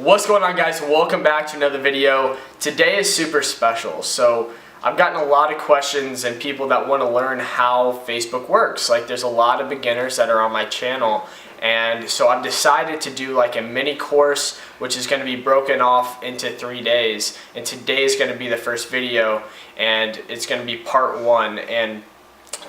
What's going on, guys? Welcome back to another video. Today is super special. So I've gotten a lot of questions and people that want to learn how Facebook works. Like, there's a lot of beginners that are on my channel, and so I've decided to do like a mini course which is going to be broken off into 3 days, and today is going to be the first video and it's going to be part 1. And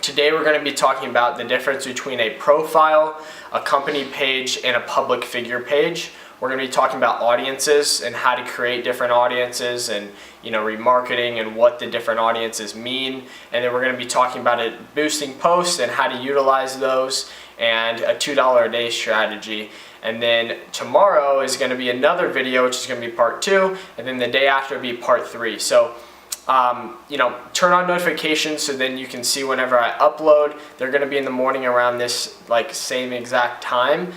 today we're going to be talking about the difference between a profile, a company page, and a public figure page. We're going to be talking about audiences and how to create different audiences, and remarketing and what the different audiences mean. And then we're going to be talking about boosting posts and how to utilize those, and a $2 a day strategy. And then tomorrow is going to be another video, which is going to be part 2, and then the day after will be part 3. So turn on notifications so then you can see whenever I upload. They're going to be in the morning around this same exact time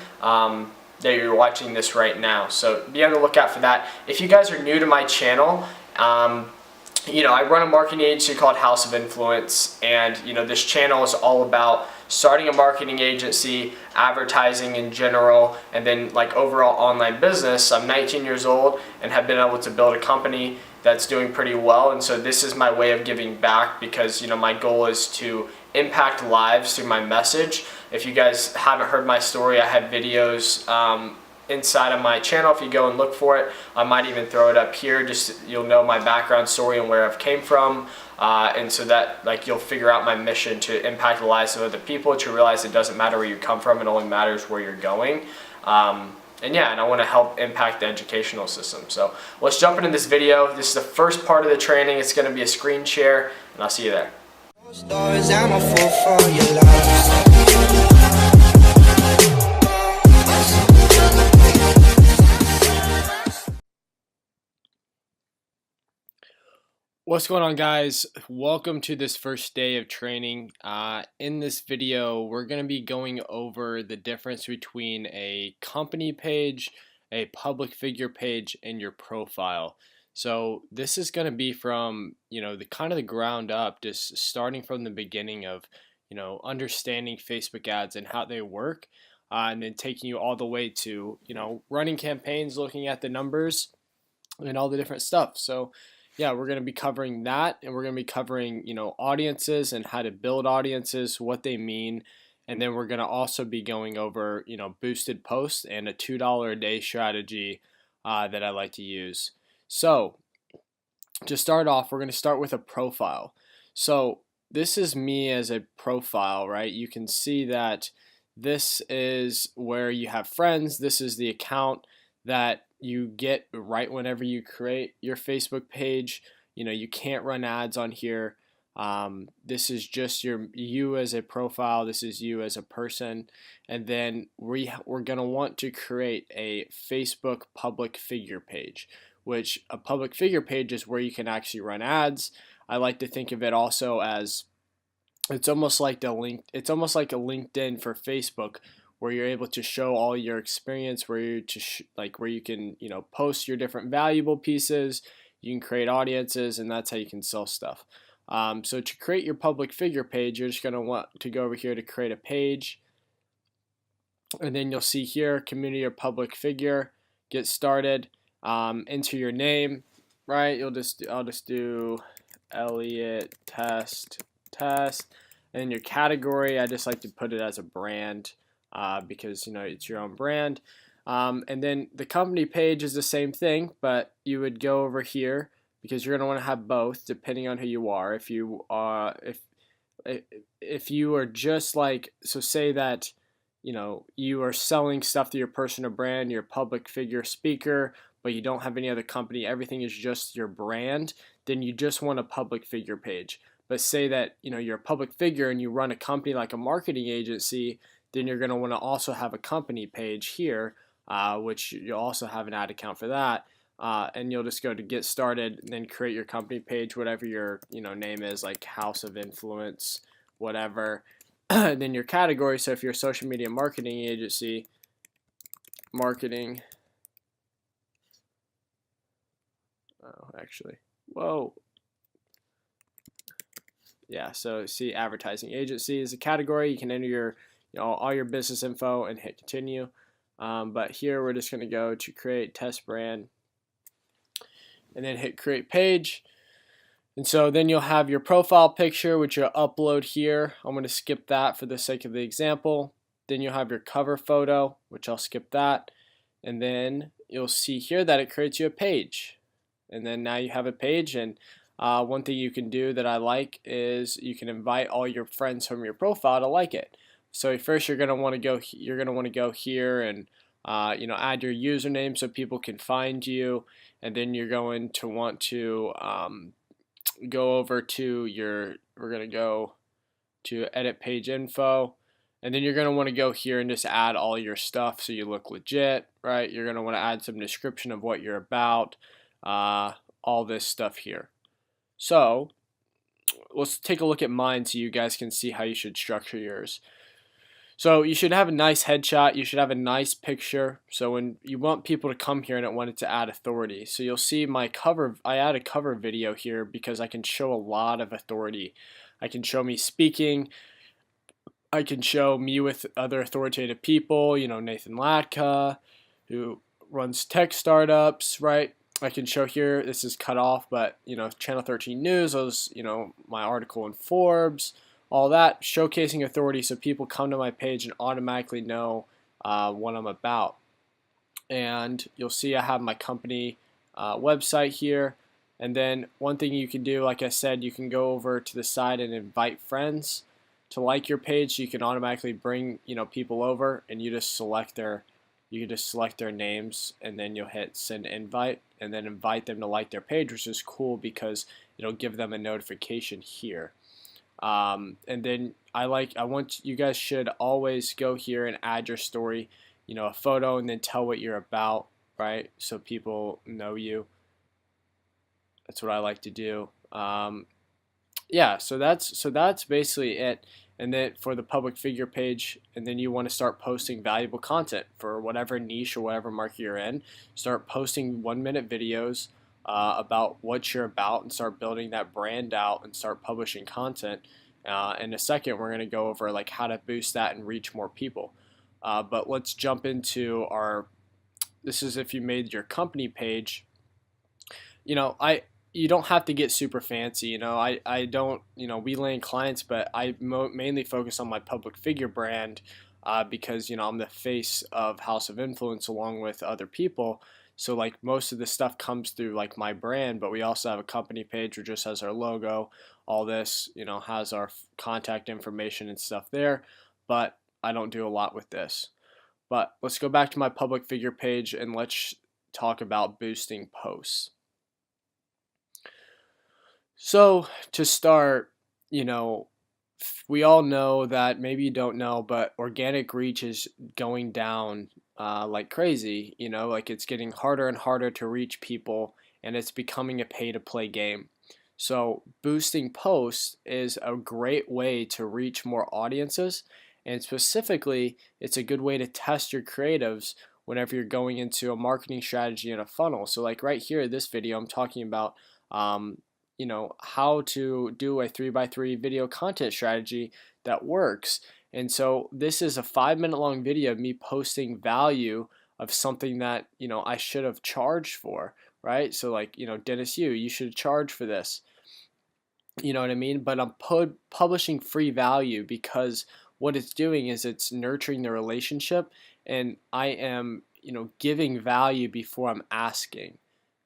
that you're watching this right now. So be on the lookout for that. If you guys are new to my channel, I run a marketing agency called House of Influence, and this channel is all about starting a marketing agency, advertising in general, and then overall online business. I'm 19 years old and have been able to build a company that's doing pretty well, and so this is my way of giving back, because my goal is to impact lives through my message. If you guys haven't heard my story, I have videos inside of my channel. If you go and look for it, I might even throw it up here, just you'll know my background story and where I've came from, and so that you'll figure out my mission to impact the lives of other people, to realize it doesn't matter where you come from, it only matters where you're going. And I want to help impact the educational system. So let's jump into this video. This is the first part of the training. It's going to be a screen share, and I'll see you there. What's going on, guys? Welcome to this first day of training. In this video, we're going to be going over the difference between a company page, a public figure page, and your profile. So this is going to be from the ground up, just starting from the beginning of understanding Facebook ads and how they work, and then taking you all the way to running campaigns, looking at the numbers and all the different stuff. So yeah, we're going to be covering that, and we're going to be covering, audiences and how to build audiences, what they mean, and then we're going to also be going over, boosted posts and a $2 a day strategy that I like to use. So to start off, we're going to start with a profile. So this is me as a profile, right? You can see that this is where you have friends. This is the account that you get right whenever you create your Facebook page. You can't run ads on here. This is just you as a profile. This is you as a person. And then we're going to want to create a Facebook public figure page, which a public figure page is where you can actually run ads. I like to think of it also as it's almost like a LinkedIn for Facebook, where you're able to show all your experience, where you can post your different valuable pieces, you can create audiences, and that's how you can sell stuff. So to create your public figure page, you're just going to want to go over here to create a page, and then you'll see here community or public figure, get started, enter your name, right? I'll just do Elliot test, and your category, I just like to put it as a brand. Because it's your own brand, and then the company page is the same thing, but you would go over here because you're going to want to have both depending on who you are. If you are just so say that you are selling stuff to your personal brand, your public figure speaker, but you don't have any other company, everything is just your brand, then you just want a public figure page. But say that you're a public figure and you run a company like a marketing agency, then you're going to want to also have a company page here, which you'll also have an ad account for that. And you'll just go to get started, and then create your company page, whatever your name is, like House of Influence, whatever. And then your category. So if you're a social media marketing agency, marketing. Oh, actually, whoa. Yeah. So see, advertising agency is a category. You can enter your all your business info and hit continue. But here we're just going to go to create test brand and then hit create page. And so then you'll have your profile picture, which you'll upload here. I'm going to skip that for the sake of the example. Then you'll have your cover photo, which I'll skip that. And then you'll see here that it creates you a page. And then now you have a page. And one thing you can do that I like is you can invite all your friends from your profile to like it. So first you're going to want to go. You're going to want to go here and add your username so people can find you. And then you're going to want to go over to we're going to go to edit page info, and then you're going to want to go here and just add all your stuff so you look legit, right? You're going to want to add some description of what you're about, all this stuff here. So let's take a look at mine so you guys can see how you should structure yours. So you should have a nice headshot. You should have a nice picture. So when you want people to come here and want it to add authority. So you'll see my cover. I add a cover video here because I can show a lot of authority. I can show me speaking. I can show me with other authoritative people. Nathan Latka, who runs tech startups, right? I can show here. This is cut off, but Channel 13 News. Those, my article in Forbes. All that, showcasing authority so people come to my page and automatically know what I'm about. And you'll see I have my company website here. And then one thing you can do, like I said, you can go over to the side and invite friends to like your page. So you can automatically bring people over, and you just select their names, and then you'll hit send invite, and then invite them to like their page, which is cool because it'll give them a notification here. And then I want you guys should always go here and add your story, a photo, and then tell what you're about, right? So people know you. That's what I like to do. Yeah, so that's basically it. And then for the public figure page, and then you want to start posting valuable content for whatever niche or whatever market you're in. Start posting 1-minute videos about what you're about, and start building that brand out and start publishing content. In a second, we're going to go over like how to boost that and reach more people. But let's jump into this is if you made your company page. You don't have to get super fancy. I don't, we land clients, but I mainly focus on my public figure brand because, I'm the face of House of Influence along with other people. So like most of the stuff comes through like my brand, but we also have a company page which just has our logo. All this, has our contact information and stuff there, but I don't do a lot with this. But let's go back to my public figure page and let's talk about boosting posts. So to start, we all know that, maybe you don't know, but organic reach is going down like crazy. Like it's getting harder and harder to reach people, and it's becoming a pay-to-play game. So boosting posts is a great way to reach more audiences, and specifically, it's a good way to test your creatives whenever you're going into a marketing strategy and a funnel. So like right here, this video, I'm talking about how to do a 3x3 video content strategy that works. And so this is a 5-minute long video of me posting value of something that I should have charged for, right? So like Dennis, you should charge for this, you know what I mean? But I'm publishing free value because what it's doing is it's nurturing the relationship, and I am giving value before I'm asking.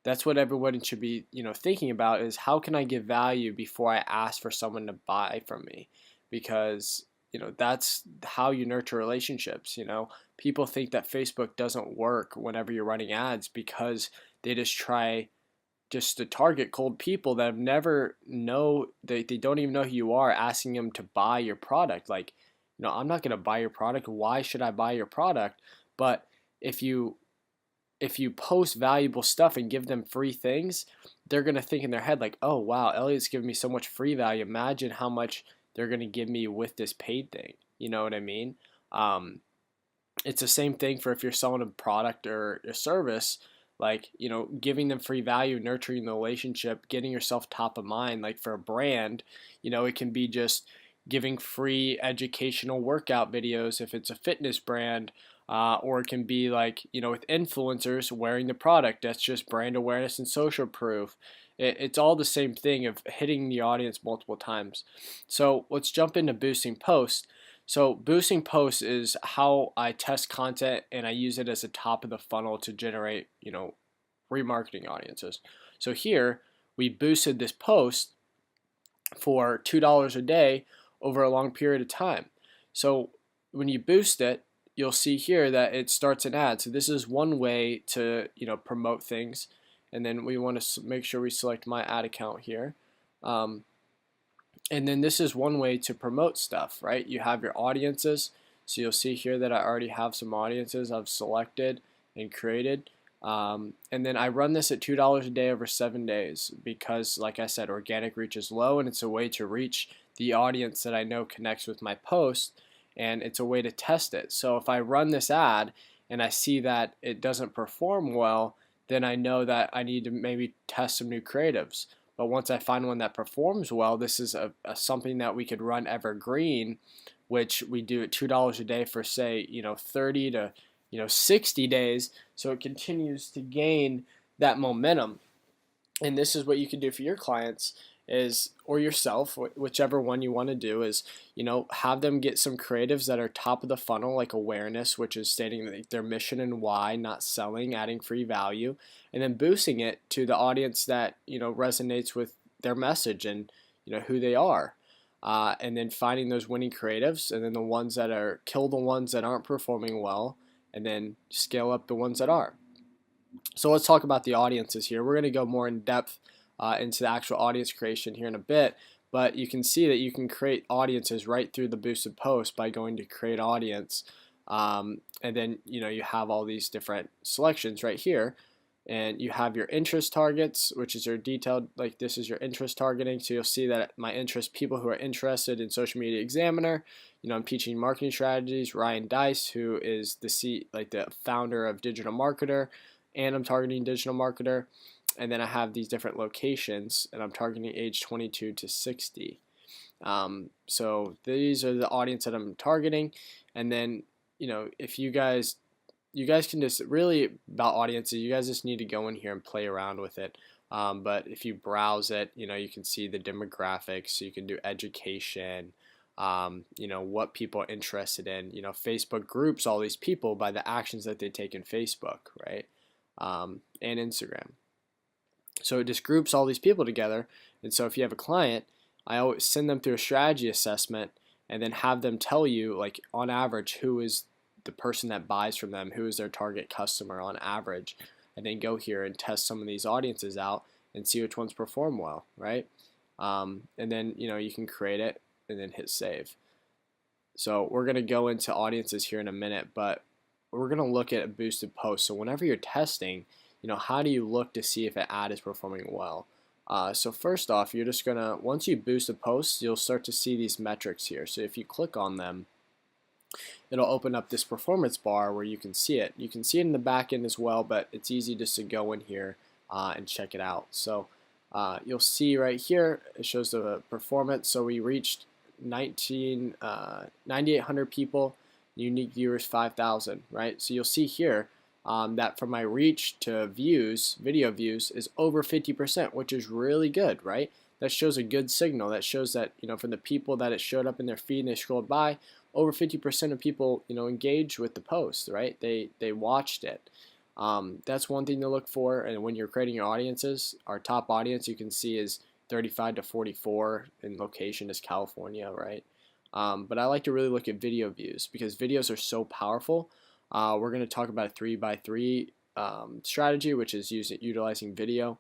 That's what everyone should be, thinking about, is how can I give value before I ask for someone to buy from me? Because, that's how you nurture relationships. People think that Facebook doesn't work whenever you're running ads because they just try just to target cold people that have never they don't even know who you are, asking them to buy your product. Like, I'm not going to buy your product. Why should I buy your product? But if you post valuable stuff and give them free things, they're going to think in their head like, oh, wow, Elliot's giving me so much free value. Imagine how much they're going to give me with this paid thing. You know what I mean? It's the same thing for if you're selling a product or a service, like, giving them free value, nurturing the relationship, getting yourself top of mind. Like for a brand, it can be just giving free educational workout videos if it's a fitness brand. or it can be like, with influencers wearing the product. That's just brand awareness and social proof. It's all the same thing of hitting the audience multiple times. So let's jump into boosting posts. So boosting posts is how I test content, and I use it as a top of the funnel to generate, remarketing audiences. So here we boosted this post for $2 a day over a long period of time. So when you boost it, you'll see here that it starts an ad. So this is one way to promote things, and then we want to make sure we select my ad account here. And then this is one way to promote stuff, right? You have your audiences. So you'll see here that I already have some audiences I've selected and created. And then I run this at $2 a day over 7 days because, like I said, organic reach is low, and it's a way to reach the audience that I know connects with my post, and it's a way to test it. So if I run this ad and I see that it doesn't perform well, then I know that I need to maybe test some new creatives. But once I find one that performs well, this is something that we could run evergreen, which we do at $2 a day for, say, 30 to 60 days. So it continues to gain that momentum. And this is what you can do for your clients or yourself, whichever one you want to do, is have them get some creatives that are top of the funnel, like awareness, which is stating their mission and why, not selling, adding free value, and then boosting it to the audience that resonates with their message and who they are, and then finding those winning creatives, and then the ones that kill the ones that aren't performing well, and then scale up the ones that are. So let's talk about the audiences here. We're going to go more in depth into the actual audience creation here in a bit, but you can see that you can create audiences right through the boosted post by going to create audience, and then you have all these different selections right here, and you have your interest targets, which is your detailed, like this is your interest targeting. So you'll see that my interest, people who are interested in Social Media Examiner, I'm teaching marketing strategies. Ryan Dice, who is the founder of Digital Marketer, and I'm targeting digital marketer. And then I have these different locations, and I'm targeting age 22 to 60. So these are the audience that I'm targeting. And then, if you guys can just really, about audiences, you guys just need to go in here and play around with it. But if you browse it, you can see the demographics. So you can do education, what people are interested in. Facebook groups all these people by the actions that they take in Facebook, right? And Instagram. So it just groups all these people together. And so if you have a client, I always send them through a strategy assessment and then have them tell you, like, on average, who is the person that buys from them, who is their target customer on average, and then go here and test some of these audiences out and see which ones perform well, right? And then you can create it and then hit save. So we're going to go into audiences here in a minute, but we're going to look at a boosted post. So whenever you're testing, how do you look to see if an ad is performing well? So first off, you're just gonna, once you boost a post, you'll start to see these metrics here. So if you click on them, it'll open up this performance bar where you can see it. You can see it in the back end as well, but it's easy just to go in here and check it out. So you'll see right here, it shows the performance. So we reached 9,800 people, unique viewers 5,000, right? So you'll see here that from my reach to views, video views, is over 50%, which is really good, right? That shows a good signal. That shows that, from the people that it showed up in their feed and they scrolled by, over 50% of people, engaged with the post, right? They watched it. That's one thing to look for. And when you're creating your audiences, our top audience you can see is 35 to 44, and location is California, right? But I like to really look at video views because videos are so powerful. We're going to talk about a 3x3 strategy, which is utilizing video.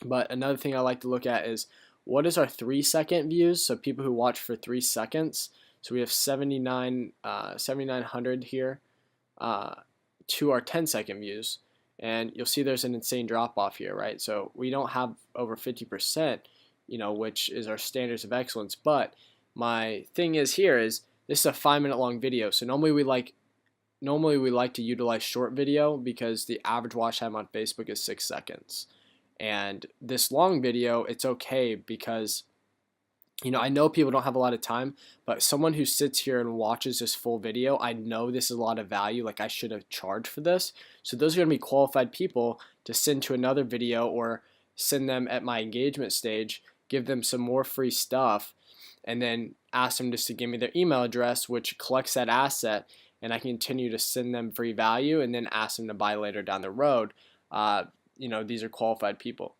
But another thing I like to look at is what is our 3-second views, so people who watch for 3 seconds. So we have 7,900 here to our 10-second views. And you'll see there's an insane drop-off here, right? So we don't have over 50%, which is our standards of excellence. But my thing is here is this is a 5-minute long video. So normally we like to utilize short video because the average watch time on Facebook is 6 seconds. And this long video, it's okay because I know people don't have a lot of time, but someone who sits here and watches this full video, I know this is a lot of value. Like, I should have charged for this. So those are going to be qualified people to send to another video or send them at my engagement stage, give them some more free stuff, and then ask them just to give me their email address, which collects that asset, and I can continue to send them free value and then ask them to buy later down the road. These are qualified people.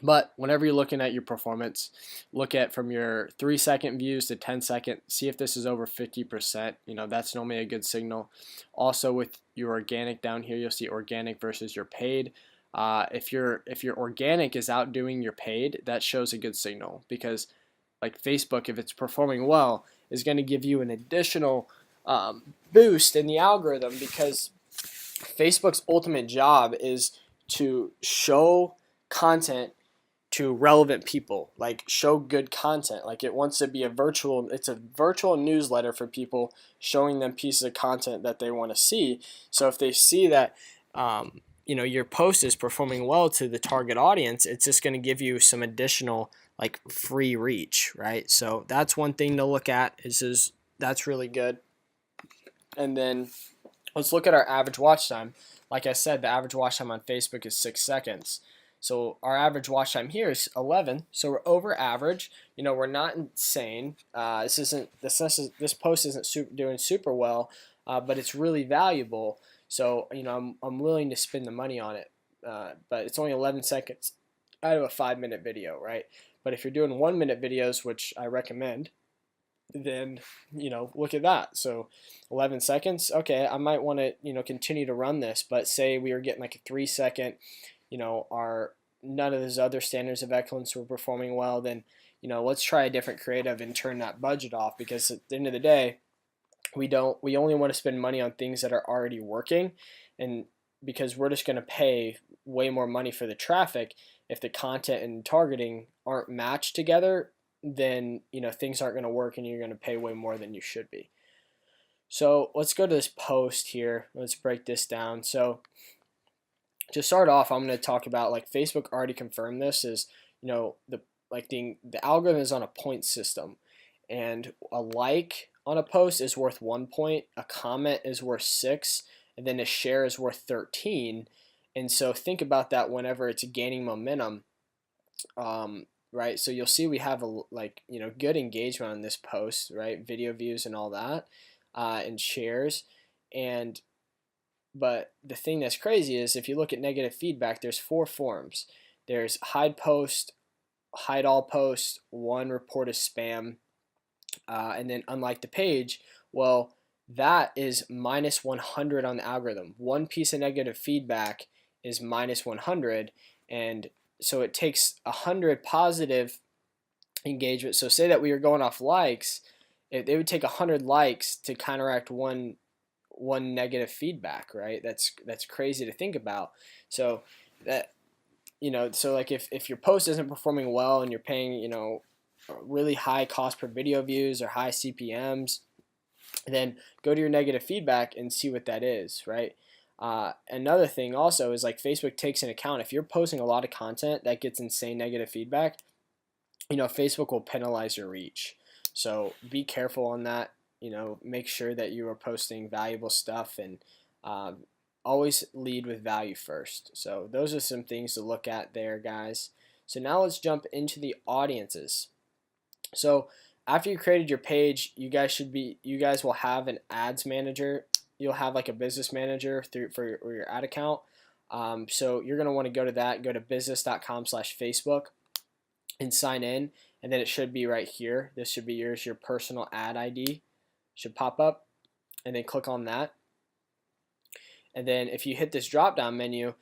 But whenever you're looking at your performance, look at from your 3-second views to 10-second, see if this is over 50%. That's normally a good signal. Also with your organic down here, you'll see organic versus your paid. If your organic is outdoing your paid, that shows a good signal, because like Facebook, if it's performing well, is going to give you an additional boost in the algorithm, because Facebook's ultimate job is to show content to relevant people, like show good content. Like, it wants to be it's a virtual newsletter for people, showing them pieces of content that they want to see. So if they see that your post is performing well to the target audience, it's just going to give you some additional like free reach, right? So that's one thing to look at. That's really good. And then let's look at our average watch time. Like I said, the average watch time on Facebook is 6 seconds. So our average watch time here is 11. So we're over average. We're not insane. This post isn't doing super well, but it's really valuable. So I'm willing to spend the money on it. But it's only 11 seconds out of a 5-minute video, right? But if you're doing 1-minute videos, which I recommend, then look at that. So 11 seconds. Okay, I might want to continue to run this. But say we were getting like a 3-second. None of those other standards of excellence were performing well, then let's try a different creative and turn that budget off, because at the end of the day, we only want to spend money on things that are already working, and because we're just going to pay way more money for the traffic. If the content and targeting aren't matched together, then things aren't going to work, and you're going to pay way more than you should be. So let's go to this post here. Let's break this down. So to start off, I'm going to talk about, like, Facebook already confirmed this, is the algorithm is on a point system, and a like on a post is worth 1 point, a comment is worth 6, and then a share is worth 13. And so think about that whenever it's gaining momentum, right? So you'll see we have good engagement on this post, right? Video views and all that, and shares. But the thing that's crazy is, if you look at negative feedback, there's 4 forms. There's hide post, hide all posts, 1 report as spam, and then unlike the page. Well, that is minus 100 on the algorithm. 1 piece of negative feedback is minus 100, and so it takes 100 positive engagement. So say that we were going off likes, it would take 100 likes to counteract one negative feedback, right? That's crazy to think about. So that so like if your post isn't performing well and you're paying really high cost per video views or high CPMs, then go to your negative feedback and see what that is, right? Another thing also is, like, Facebook takes into account, if you're posting a lot of content that gets insane negative feedback, Facebook will penalize your reach. So be careful on that. Make sure that you are posting valuable stuff, and always lead with value first. So those are some things to look at there, guys. So now let's jump into the audiences. So after you created your page, you guys will have an ads manager. You'll have like a business manager for your ad account. So you're going to want to go to that, go to business.com/Facebook and sign in. And then it should be right here. This should be your personal ad ID. Should pop up, and then click on that. And then if you hit this drop down menu,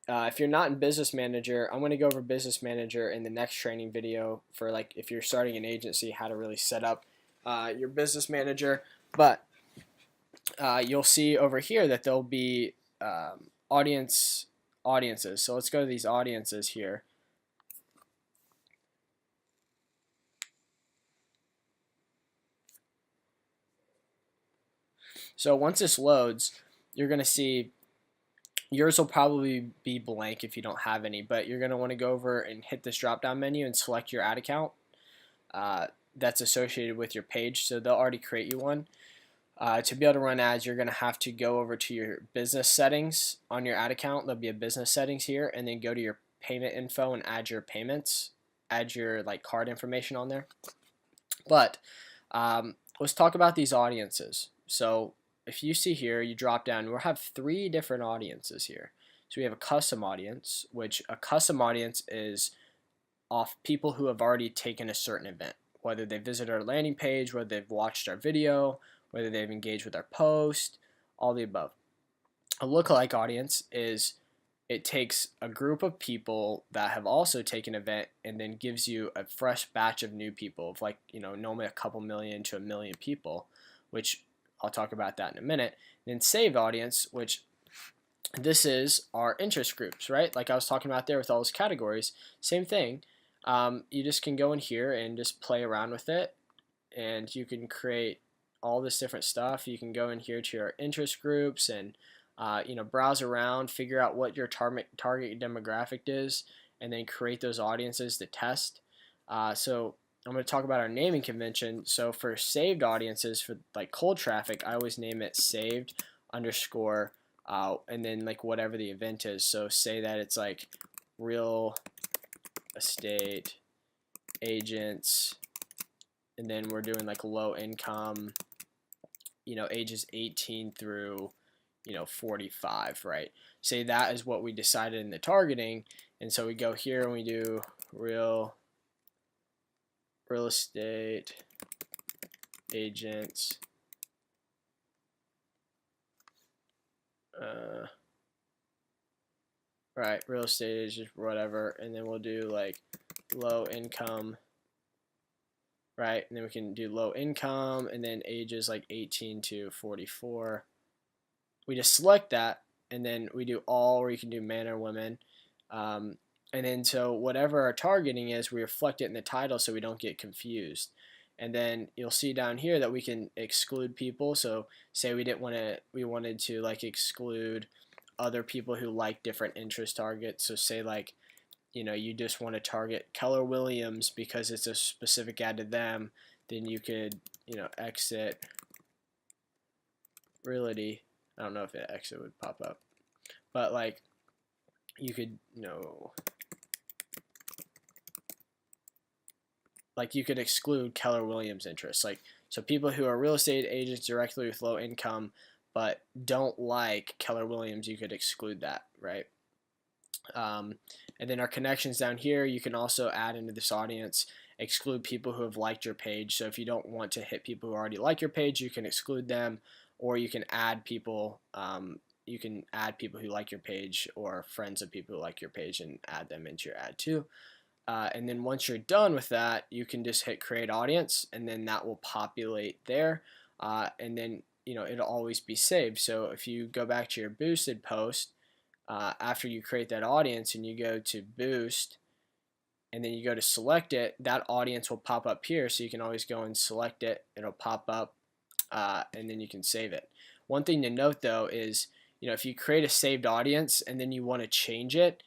if you're not in Business Manager, I'm going to go over Business Manager in the next training video for, like, if you're starting an agency, how to really set up your Business Manager. But you'll see over here that there'll be audiences. So let's go to these audiences here. So once this loads, you're going to see yours will probably be blank if you don't have any, but you're going to want to go over and hit this drop down menu and select your ad account. that's associated with your page, so they'll already create you one. To be able to run ads, you're going to have to go over to your business settings on your ad account. There'll be a business settings here, and then go to your payment info and add your payments, add your like card information on there. But let's talk about these audiences. So if you see here, you drop down, we'll have 3 different audiences here. So we have a custom audience, which a custom audience is off people who have already taken a certain event, whether they visited our landing page, whether they've watched our video, whether they've engaged with our post, all the above. A lookalike audience is it takes a group of people that have also taken an event and then gives you a fresh batch of new people of like, normally a couple million to a million people, which I'll talk about that in a minute. And then saved audience, which this is our interest groups, right? Like I was talking about there with all those categories, same thing. You just can go in here and just play around with it, and you can create all this different stuff. You can go in here to your interest groups and browse around, figure out what your target demographic is, and then create those audiences to test. So I'm going to talk about our naming convention. So for saved audiences, for like cold traffic, I always name it saved underscore and then like whatever the event is. So say that it's like real estate agents, and then we're doing like low income, ages 18 through 45, right? Say that is what we decided in the targeting, and so we go here and we do real estate agents, right, real estate agents, whatever, and then we'll do like low income, right? And then we can do low income and then ages like 18 to 44. We just select that, and then we do all, or you can do men or women. And then so whatever our targeting is, we reflect it in the title so we don't get confused. And then you'll see down here that we can exclude people. So say we wanted to like exclude other people who like different interest targets. So say like, you just want to target Keller Williams because it's a specific ad to them, then you could, exit realty. I don't know if an exit would pop up, but like you could, like you could exclude Keller Williams interests. Like, so people who are real estate agents directly with low income but don't like Keller Williams, you could exclude that, right? And then our connections down here, you can also add into this audience, exclude people who have liked your page. So if you don't want to hit people who already like your page, you can exclude them, or you can add people. You can add people who like your page or friends of people who like your page and add them into your ad too. And then once you're done with that, you can just hit create audience, and then that will populate there. And then it'll always be saved. So if you go back to your boosted post, after you create that audience and you go to boost and then you go to select it, that audience will pop up here, so you can always go and select it. It'll pop up, and then you can save it. One thing to note though is, if you create a saved audience and then you want to change it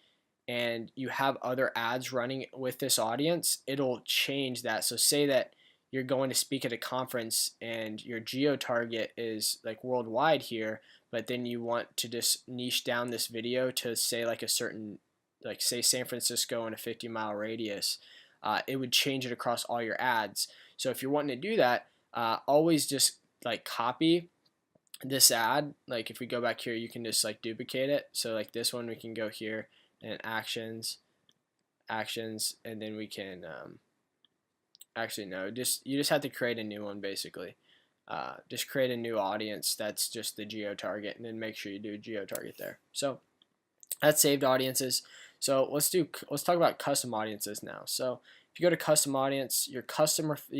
and you have other ads running with this audience, it'll change that. So say that you're going to speak at a conference and your geo target is like worldwide here, but then you want to just niche down this video to say like a certain, like say San Francisco in a 50-mile radius, it would change it across all your ads. So if you're wanting to do that, always just like copy this ad. Like if we go back here, you can just like duplicate it. So like this one, we can go here and actions, and then we can, actually no, you just have to create a new one basically. Just create a new audience that's just the geo target, and then make sure you do geo target there. So that's saved audiences. So let's talk about custom audiences now. So if you go to custom audience, you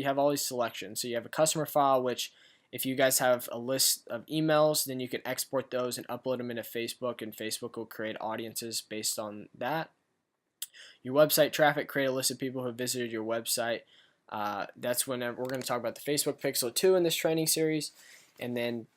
have all these selections. So you have a customer file, which if you guys have a list of emails, then you can export those and upload them into Facebook, and Facebook will create audiences based on that. Your website traffic, create a list of people who have visited your website. That's whenever we're going to talk about the Facebook Pixel 2 in this training series, and then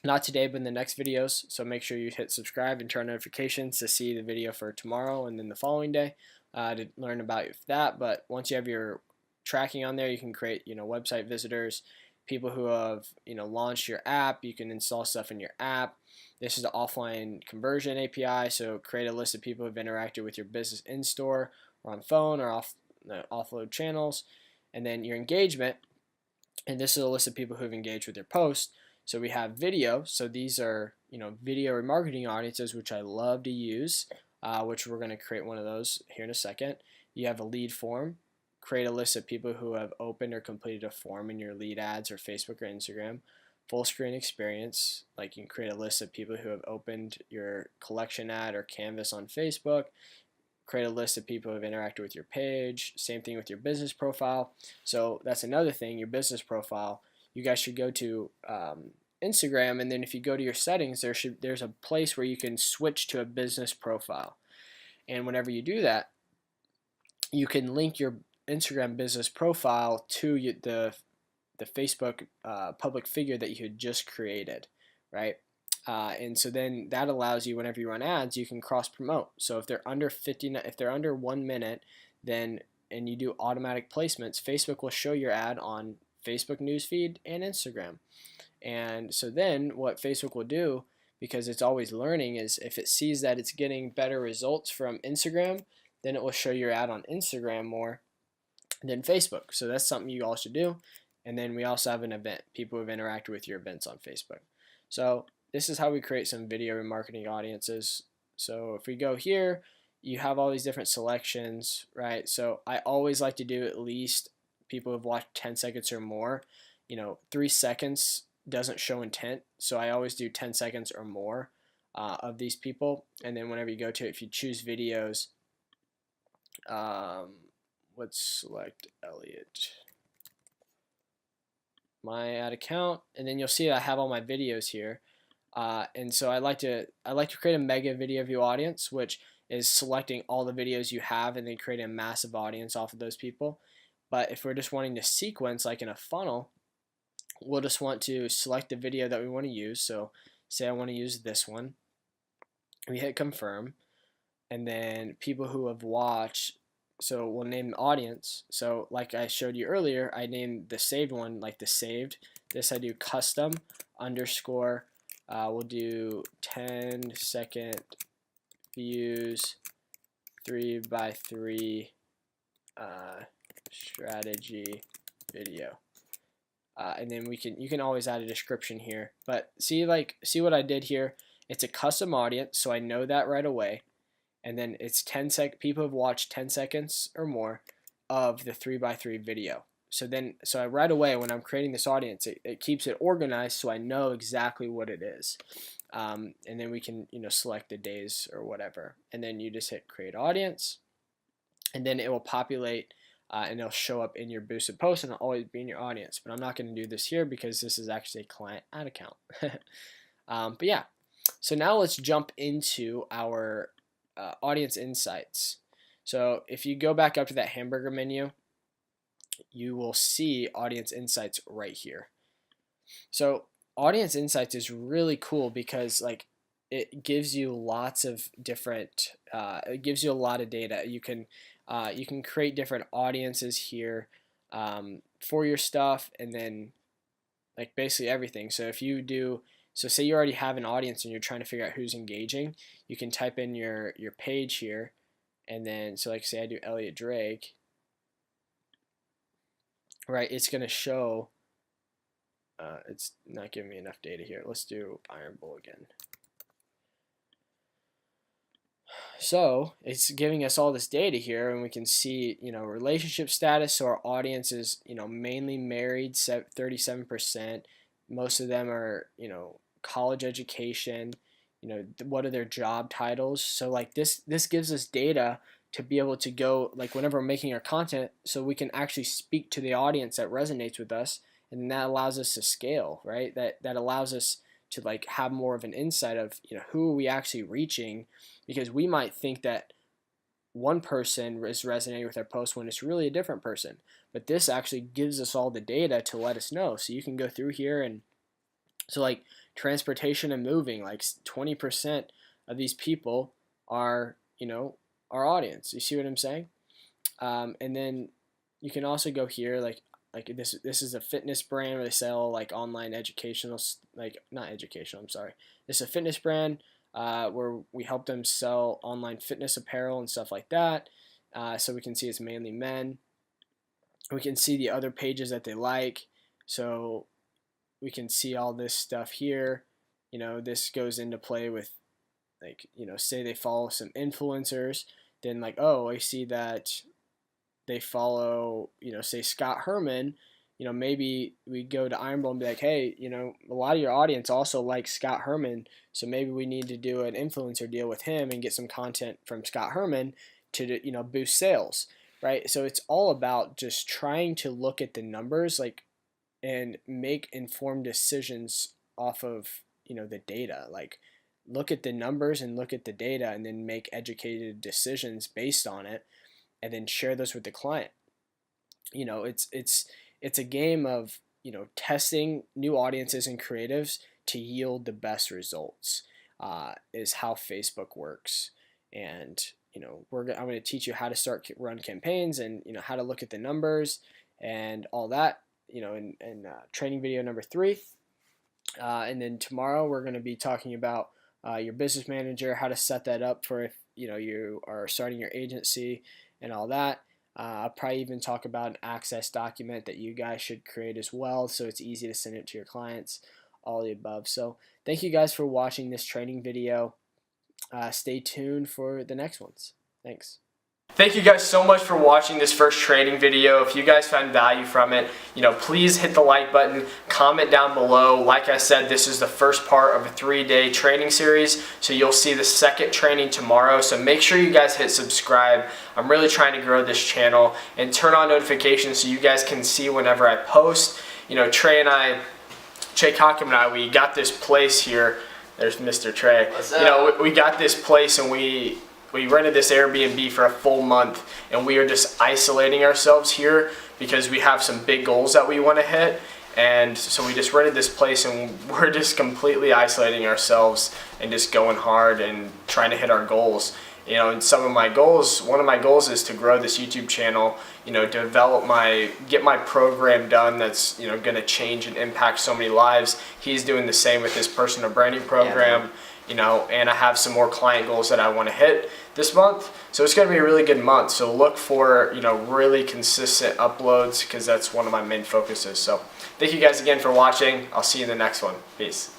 not today but in the next videos. So make sure you hit subscribe and turn notifications to see the video for tomorrow and then the following day to learn about that. But once you have your tracking on there. You can create, website visitors, people who have, launched your app. You can install stuff in your app. This is the offline conversion API, so create a list of people who've interacted with your business in store or on phone or offload channels. And then your engagement, and this is a list of people who've engaged with your post. So we have video, so these are video remarketing audiences, which I love to use, which we're going to create one of those here in a second. You have a lead form. Create a list of people who have opened or completed a form in your lead ads or Facebook or Instagram. Full screen experience, like you can create a list of people who have opened your collection ad or canvas on Facebook. Create a list of people who have interacted with your page. Same thing with your business profile. So that's another thing, your business profile. You guys should go to Instagram, and then if you go to your settings, there's a place where you can switch to a business profile. And whenever you do that, you can link your Instagram business profile to the Facebook public figure that you had just created, right? And so then that allows you, whenever you run ads, you can cross promote. So if they're under 1 minute, then and you do automatic placements, Facebook will show your ad on Facebook newsfeed and Instagram. And so then what Facebook will do, because it's always learning, is if it sees that it's getting better results from Instagram, then it will show your ad on Instagram more than Facebook. So that's something you all should do. And then we also have an event, people who have interacted with your events on Facebook. So this is how we create some video remarketing audiences. So if we go here, you have all these different selections, right? So I always like to do at least people who've watched 10 seconds or more. 3 seconds doesn't show intent, so I always do 10 seconds or more of these people. And then whenever you go to it, if you choose videos, let's select Elliot, my ad account, and then you'll see I have all my videos here. And so I like to create a mega video view audience, which is selecting all the videos you have and then creating a massive audience off of those people. But if we're just wanting to sequence, like in a funnel, we'll just want to select the video that we want to use. So say I want to use this one. We hit confirm, and then people who have watched, so we'll name the audience. So like I showed you earlier, I named the saved one like the saved. This I do custom underscore. We'll do 10-second views 3x3 strategy video. And then you can always add a description here. But see what I did here? It's a custom audience, so I know that right away. And then it's people have watched 10 seconds or more of the 3x3 video. So I right away, when I'm creating this audience, it keeps it organized, so I know exactly what it is. And then we can select the days or whatever, and then you just hit create audience, and then it will populate and it'll show up in your boosted post, and it'll always be in your audience. But I'm not going to do this here because this is actually a client ad account. But yeah, so now let's jump into our audience insights. So if you go back up to that hamburger menu, you will see audience insights right here. So audience insights is really cool because it gives you lots of different it gives you a lot of data. You can create different audiences here for your stuff, and then basically everything. So say you already have an audience and you're trying to figure out who's engaging, you can type in your page here, and then say I do Elliot Drake, right? It's going to show. It's not giving me enough data here. Let's do Iron Bull again. So it's giving us all this data here, and we can see relationship status. So our audience is mainly married, 37%. Most of them are college education. What are their job titles? So this gives us data to be able to go whenever we're making our content, so we can actually speak to the audience that resonates with us, and that allows us to scale, right? That allows us to have more of an insight of who are we actually reaching, because we might think that one person is resonating with our post when it's really a different person. But this actually gives us all the data to let us know. So you can go through here, and so transportation and moving, 20% of these people are our audience. You see what I'm saying? And then You can also go here, like this is a fitness brand where they sell like online educational, like not educational, I'm sorry. This is a fitness brand where we help them sell online fitness apparel and stuff like that. So we can see it's mainly men. We can see the other pages that they like. So we can see all this stuff here. This goes into play with, like, say they follow some influencers, then like, oh, I see that they follow, say Scott Herman. Maybe we go to Iron Bowl and be like, hey, a lot of your audience also likes Scott Herman, so maybe we need to do an influencer deal with him and get some content from Scott Herman to, boost sales, right? So it's all about just trying to look at the numbers, like, and make informed decisions off of, the data. Like, look at the numbers and look at the data and then make educated decisions based on it, and then share those with the client. It's a game of, testing new audiences and creatives to yield the best results, is how Facebook works. And I'm going to teach you how to start run campaigns, and how to look at the numbers and all that, in training video number 3. And then tomorrow we're going to be talking about your business manager, how to set that up for if you are starting your agency and all that. I'll probably even talk about an access document that you guys should create as well, so it's easy to send it to your clients, all the above. So thank you guys for watching this training video. Stay tuned for the next ones. Thanks. Thank you guys so much for watching this first training video. If you guys found value from it, please hit the like button, comment down below. Like I said, this is the first part of a 3-day training series, so you'll see the second training tomorrow. So make sure you guys hit subscribe. I'm really trying to grow this channel, and turn on notifications so you guys can see whenever I post. Trey Cockham and I, we got this place here. There's Mr. Trey. What's up? We got this place, and we rented this Airbnb for a full month, and we are just isolating ourselves here because we have some big goals that we want to hit. And so we just rented this place, and we're just completely isolating ourselves and just going hard and trying to hit our goals. And some of my goals, one of my goals is to grow this YouTube channel, get my program done that's, going to change and impact so many lives. He's doing the same with his personal branding program. Yeah. And I have some more client goals that I want to hit this month. So it's going to be a really good month. So look for, really consistent uploads, because that's one of my main focuses. So thank you guys again for watching. I'll see you in the next one. Peace.